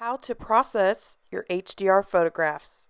How to process your HDR photographs.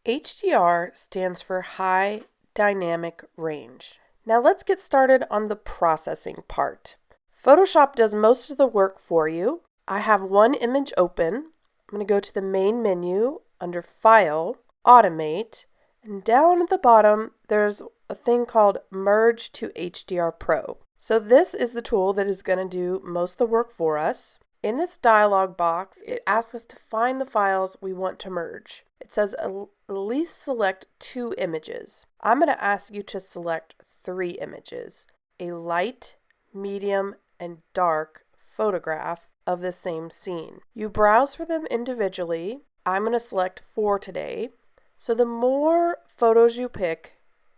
HDR stands for High Dynamic Range. Now let's get started on the processing part. Photoshop does most of the work for you. I have one image open. I'm going to go to the main menu under File, Automate, and down at the bottom there's a thing called Merge to HDR Pro. So this is the tool that is going to do most of the work for us. In this dialog box, it asks us to find the files we want to merge. It says at least select 2 images. I'm going to ask you to select 3 images, a light, medium, and dark photograph of the same scene. You browse for them individually. I'm going to select 4 today. So the more photos you pick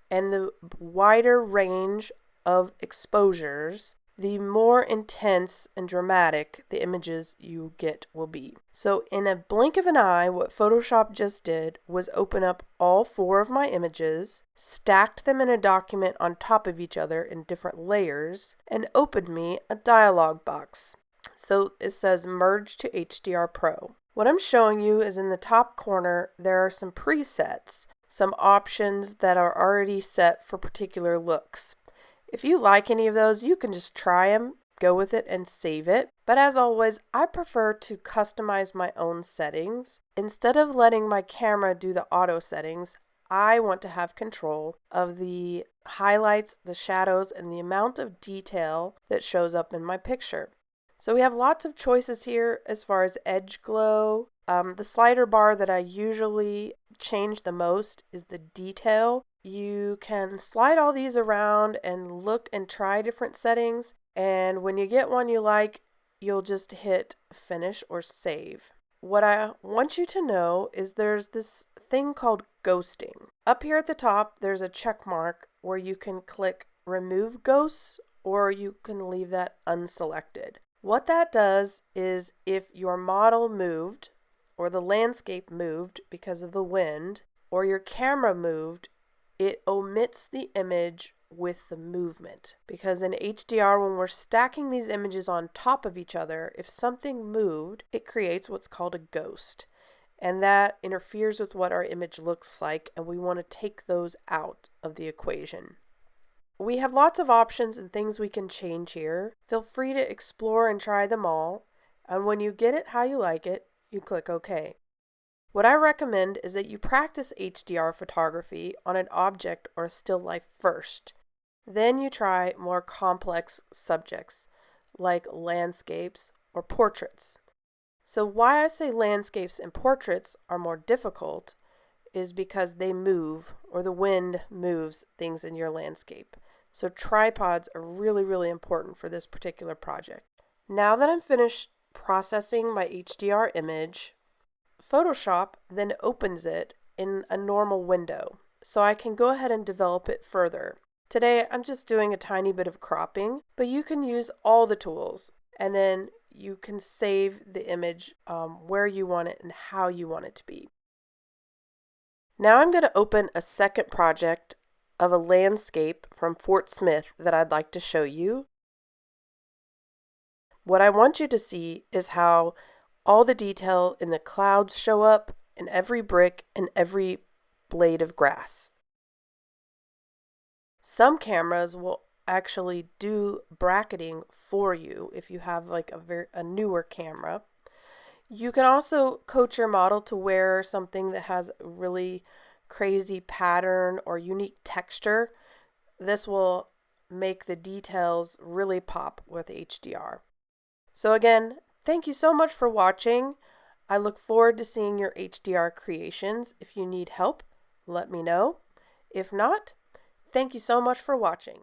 and the wider range of exposures, the more intense and dramatic the images you get will be. So in a blink of an eye, what Photoshop just did was open up all 4 of my images, stacked them in a document on top of each other in different layers, and opened me a dialog box. So it says Merge to HDR Pro. What I'm showing you is in the top corner, there are some presets, some options that are already set for particular looks. If you like any of those, you can just try them, go with it, and save it. But as always, I prefer to customize my own settings. Instead of letting my camera do the auto settings, I want to have control of the highlights, the shadows, and the amount of detail that shows up in my picture. So we have lots of choices here as far as edge glow. The slider bar that I usually change the most is the detail. You can slide all these around and look and try different settings, and when you get one you like, you'll just hit finish or save. What I want you to know is there's this thing called ghosting. Up here at the top there's a check mark where you can click remove ghosts or you can leave that unselected. What that does is if your model moved or the landscape moved because of the wind or your camera moved, it omits the image with the movement. Because in HDR, when we're stacking these images on top of each other, if something moved, it creates what's called a ghost. And that interferes with what our image looks like, and we want to take those out of the equation. We have lots of options and things we can change here. Feel free to explore and try them all. And when you get it how you like it, you click OK. What I recommend is that you practice HDR photography on an object or a still life first. Then you try more complex subjects like landscapes or portraits. So why I say landscapes and portraits are more difficult is because they move, or the wind moves things in your landscape. So tripods are really important for this particular project. Now that I'm finished processing my HDR image, Photoshop then opens it in a normal window, so I can go ahead and develop it further. Today I'm just doing a tiny bit of cropping, but you can use all the tools and then you can save the image where you want it and how you want it to be. Now I'm going to open a second project of a landscape from Fort Smith that I'd like to show you. What I want you to see is how all the detail in the clouds show up in every brick and every blade of grass. Some cameras will actually do bracketing for you if you have like a newer camera. You can also coach your model to wear something that has a really crazy pattern or unique texture. This will make the details really pop with HDR. So again, thank you so much for watching. I look forward to seeing your HDR creations. If you need help, let me know. If not, thank you so much for watching.